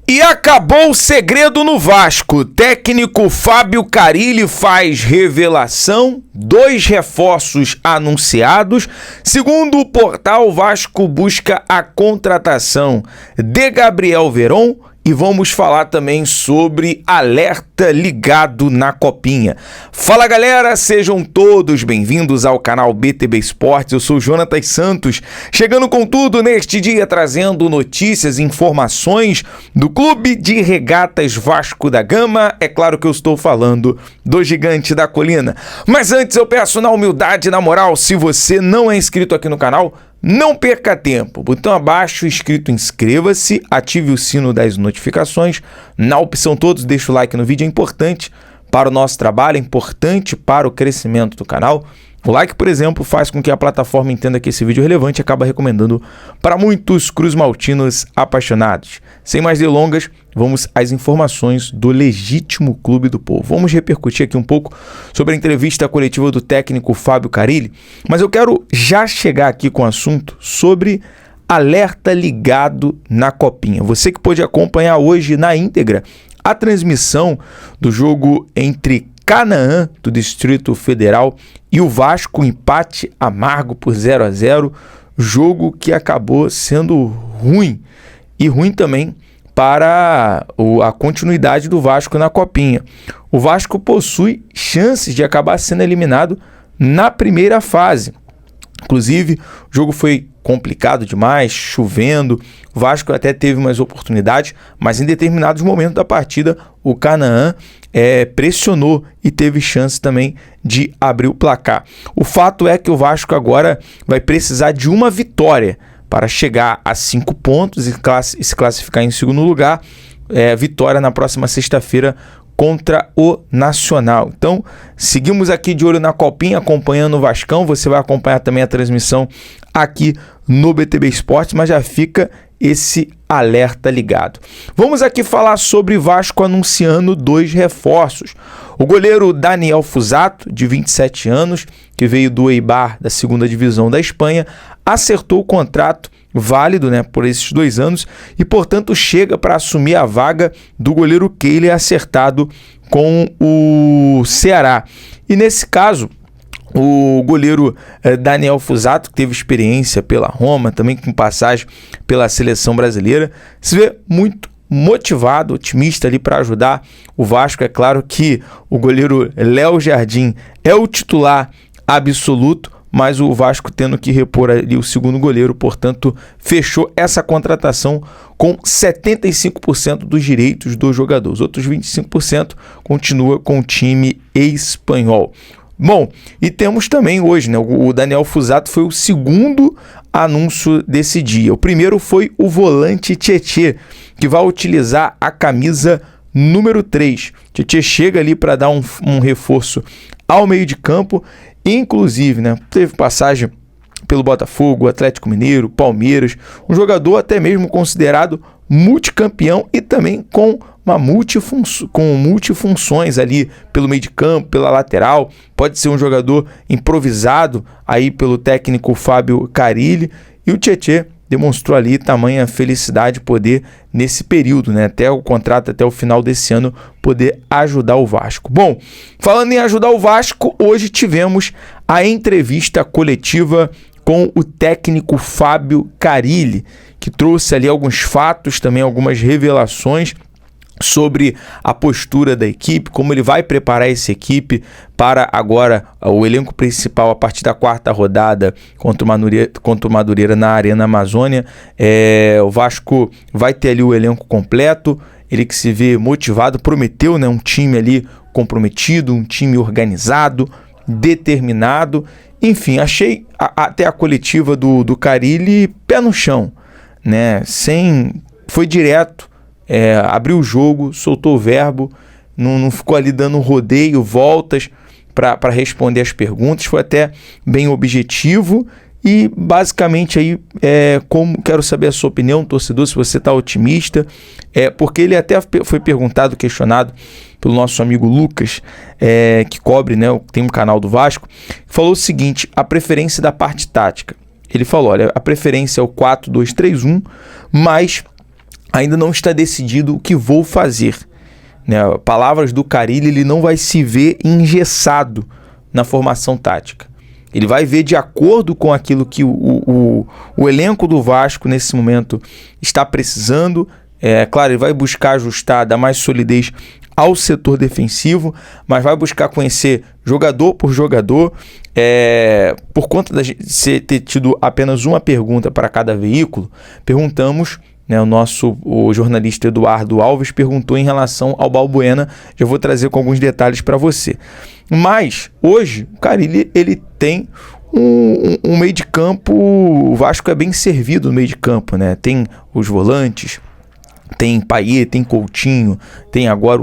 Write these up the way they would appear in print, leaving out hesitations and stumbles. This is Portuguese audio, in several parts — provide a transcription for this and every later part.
E acabou o segredo no Vasco. Técnico Fábio Carille faz revelação, 2 reforços anunciados. Segundo o portal, o Vasco busca a contratação de Gabriel Veron. E vamos falar também sobre alerta ligado na Copinha. Fala galera, sejam todos bem-vindos ao canal BTB Esportes. Eu sou Jonatas Santos, chegando com tudo neste dia, trazendo notícias e informações do Clube de Regatas Vasco da Gama. É claro que eu estou falando do Gigante da Colina. Mas antes eu peço na humildade e na moral, se você não é inscrito aqui no canal, não perca tempo, botão abaixo escrito inscreva-se, ative o sino das notificações, na opção todos, deixa o like no vídeo, é importante para o nosso trabalho, é importante para o crescimento do canal. O like, por exemplo, faz com que a plataforma entenda que esse vídeo é relevante e acaba recomendando para muitos cruzmaltinos apaixonados. Sem mais delongas, vamos às informações do legítimo clube do povo. Vamos repercutir aqui um pouco sobre a entrevista coletiva do técnico Fábio Carille, mas eu quero já chegar aqui com o assunto sobre alerta ligado na Copinha. Você que pôde acompanhar hoje na íntegra a transmissão do jogo entre Canaã, do Distrito Federal, e o Vasco, empate amargo por 0-0, jogo que acabou sendo ruim, e ruim também para a continuidade do Vasco na Copinha. O Vasco possui chances de acabar sendo eliminado na primeira fase. Inclusive, o jogo foi complicado demais, chovendo, o Vasco até teve umas oportunidades, mas em determinados momentos da partida, o Canaã pressionou e teve chance também de abrir o placar. O fato é que o Vasco agora vai precisar de uma vitória para chegar a 5 pontos e se classificar em segundo lugar. Vitória na próxima sexta-feira contra o Nacional. Então, seguimos aqui de olho na Copinha, acompanhando o Vascão. Você vai acompanhar também a transmissão aqui no BTB Esportes, mas já fica esse alerta ligado. Vamos aqui falar sobre Vasco anunciando 2 reforços. O goleiro Daniel Fusato, de 27 anos, que veio do Eibar, da 2ª divisão da Espanha, acertou o contrato válido, por esses 2 anos e, portanto, chega para assumir a vaga do goleiro Kehler, acertado com o Ceará. E nesse caso, o goleiro Daniel Fusato, que teve experiência pela Roma, também com passagem pela seleção brasileira, se vê muito motivado, otimista ali para ajudar o Vasco. É claro que o goleiro Léo Jardim é o titular absoluto, mas o Vasco tendo que repor ali o segundo goleiro, portanto, fechou essa contratação com 75% dos direitos do jogador. Os outros 25% continua com o time espanhol. Bom, e temos também hoje, o Daniel Fusato foi o segundo anúncio desse dia. O primeiro foi o volante Tietê, que vai utilizar a camisa número 3. Tietê chega ali para dar um reforço ao meio de campo, inclusive, teve passagem pelo Botafogo, Atlético Mineiro, Palmeiras, um jogador até mesmo considerado multicampeão e também com multifunções ali pelo meio de campo, pela lateral. Pode ser um jogador improvisado aí pelo técnico Fábio Carille, e o Tietê demonstrou ali tamanha felicidade de poder, nesse período, até o contrato, até o final desse ano, poder ajudar o Vasco. Bom, falando em ajudar o Vasco, hoje tivemos a entrevista coletiva com o técnico Fábio Carille, que trouxe ali alguns fatos, também algumas revelações sobre a postura da equipe, como ele vai preparar essa equipe para agora o elenco principal a partir da 4ª rodada contra o Madureira na Arena Amazônia. O Vasco vai ter ali o elenco completo, ele que se vê motivado, prometeu um time ali comprometido, um time organizado, determinado. Enfim, achei até a coletiva do Carille pé no chão, foi direto, abriu o jogo, soltou o verbo, não ficou ali dando rodeio, voltas para responder as perguntas, foi até bem objetivo. E basicamente aí, como quero saber a sua opinião, torcedor, se você está otimista, porque ele até foi perguntado, questionado pelo nosso amigo Lucas, que cobre, tem um canal do Vasco, falou o seguinte: a preferência da parte tática. Ele falou, olha, a preferência é o 4-2-3-1, mas ainda não está decidido o que vou fazer. Né? Palavras do Carille, ele não vai se ver engessado na formação tática. Ele vai ver de acordo com aquilo que o elenco do Vasco nesse momento está precisando. Claro, ele vai buscar ajustar, dar mais solidez ao setor defensivo, mas vai buscar conhecer jogador por jogador. Por conta de ter tido apenas uma pergunta para cada veículo, perguntamos, né, o jornalista Eduardo Alves perguntou em relação ao Balbuena. Já vou trazer com alguns detalhes para você. Mas hoje o Carille, ele tem um meio de campo. O Vasco é bem servido no meio de campo, né? Tem os volantes, tem Payet, tem Coutinho, tem agora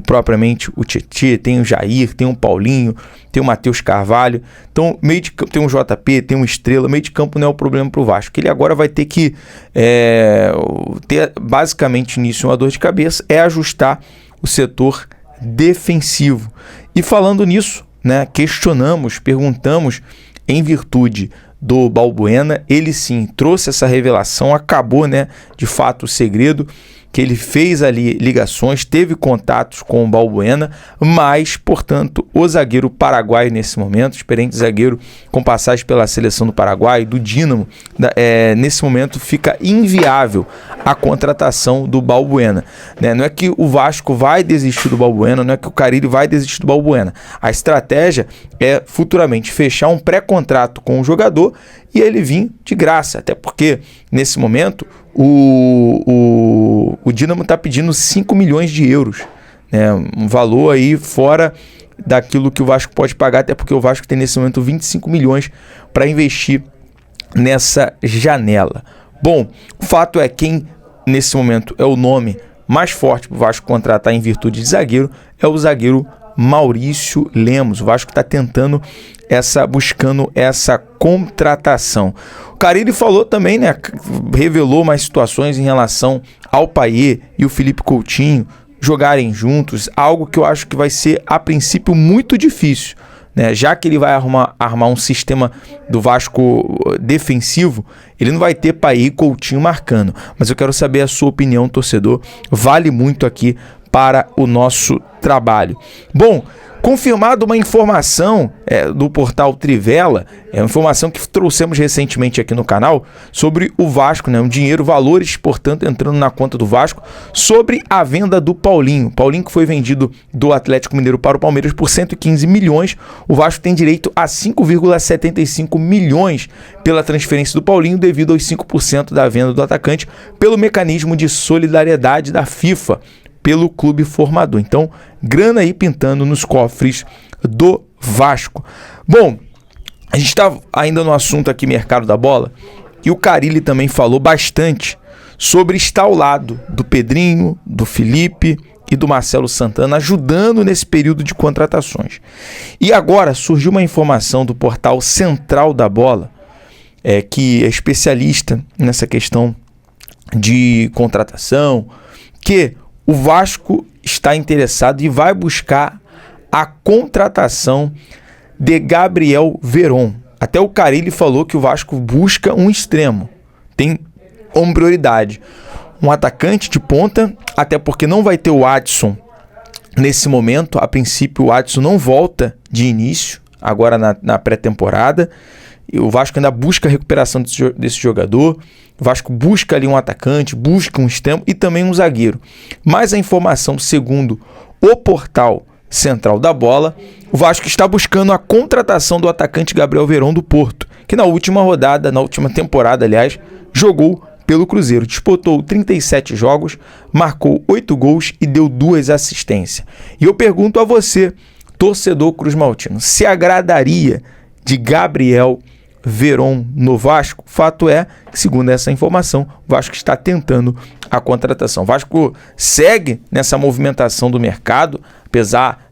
propriamente o Tietê, tem o Jair, tem o Paulinho, tem o Matheus Carvalho. Então, meio de campo, tem um JP, tem um Estrela. Meio de campo não é o problema para o Vasco. Ele agora vai ter que ter basicamente nisso uma dor de cabeça, ajustar o setor defensivo. E falando nisso, né, questionamos, perguntamos em virtude do Balbuena. Ele sim trouxe essa revelação, acabou, né, de fato o segredo, que ele fez ali ligações, teve contatos com o Balbuena, mas, portanto, o zagueiro paraguaio nesse momento, experiente zagueiro com passagem pela seleção do Paraguai, do Dínamo, nesse momento fica inviável a contratação do Balbuena. Né? Não é que o Vasco vai desistir do Balbuena, não é que o Carille vai desistir do Balbuena. A estratégia é futuramente fechar um pré-contrato com o jogador e ele vir de graça, até porque nesse momento o Dínamo está pedindo 5 milhões de euros, né? Um valor aí fora daquilo que o Vasco pode pagar, até porque o Vasco tem nesse momento 25 milhões para investir nessa janela. Bom, o fato é quem nesse momento é o nome mais forte para o Vasco contratar em virtude de zagueiro é o zagueiro Maurício Lemos. O Vasco está buscando essa contratação. O Carille falou também, né, revelou mais situações em relação ao Payet e o Felipe Coutinho jogarem juntos, algo que eu acho que vai ser, a princípio, muito difícil, né? Já que ele vai armar um sistema do Vasco defensivo, ele não vai ter Payet e Coutinho marcando. Mas eu quero saber a sua opinião, torcedor. Vale muito aqui para o nosso trabalho. Bom, confirmado uma informação do portal Trivela, uma informação que trouxemos recentemente aqui no canal, sobre o Vasco, né? Valores, portanto, entrando na conta do Vasco, sobre a venda do Paulinho. Paulinho, que foi vendido do Atlético Mineiro para o Palmeiras por 115 milhões. O Vasco tem direito a 5,75 milhões pela transferência do Paulinho, devido aos 5% da venda do atacante, pelo mecanismo de solidariedade da FIFA, pelo clube formador. Então, grana aí pintando nos cofres do Vasco. Bom, a gente está ainda no assunto aqui, mercado da bola, e o Carille também falou bastante sobre estar ao lado do Pedrinho, do Felipe e do Marcelo Santana, ajudando nesse período de contratações. E agora surgiu uma informação do portal Central da Bola, que é especialista nessa questão de contratação, que o Vasco está interessado e vai buscar a contratação de Gabriel Veron. Até o Carille falou que o Vasco busca um extremo, tem como prioridade um atacante de ponta, até porque não vai ter o Adson nesse momento. A princípio o Adson não volta de início, agora na pré-temporada. E o Vasco ainda busca a recuperação desse jogador. O Vasco busca ali um atacante, busca um extremo e também um zagueiro. Mas a informação, segundo o portal Central da Bola, o Vasco está buscando a contratação do atacante Gabriel Veron do Porto, que na última temporada, aliás, jogou pelo Cruzeiro. Disputou 37 jogos, marcou 8 gols e deu 2 assistências. E eu pergunto a você, torcedor cruzmaltino, se agradaria de Gabriel Veron no Vasco? Fato é que, segundo essa informação, o Vasco está tentando a contratação. O Vasco segue nessa movimentação do mercado, apesar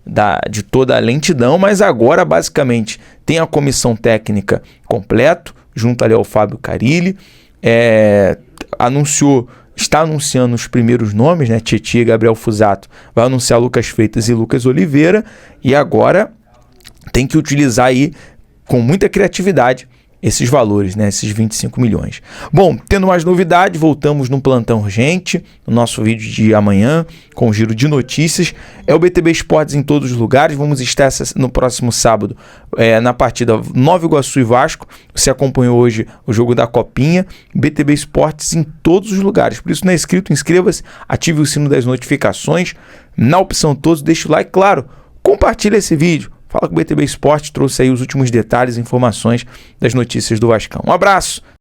de toda a lentidão, mas agora basicamente tem a comissão técnica completo, junto ali ao Fábio Carille, está anunciando os primeiros nomes, né? Tietê e Gabriel Fusato, vai anunciar Lucas Freitas e Lucas Oliveira, e agora tem que utilizar aí com muita criatividade esses valores, né? Esses 25 milhões. Bom, tendo mais novidade, voltamos num plantão urgente, no nosso vídeo de amanhã, com um giro de notícias. É o BTB Esportes em todos os lugares. Vamos estar no próximo sábado na partida Nova Iguaçu e Vasco. Você acompanhou hoje o jogo da Copinha. BTB Esportes em todos os lugares. Por isso, não é inscrito, inscreva-se, ative o sino das notificações. Na opção todos, deixa o like, claro, compartilha esse vídeo. Fala que o BTB Esporte trouxe aí os últimos detalhes e informações das notícias do Vascão. Um abraço!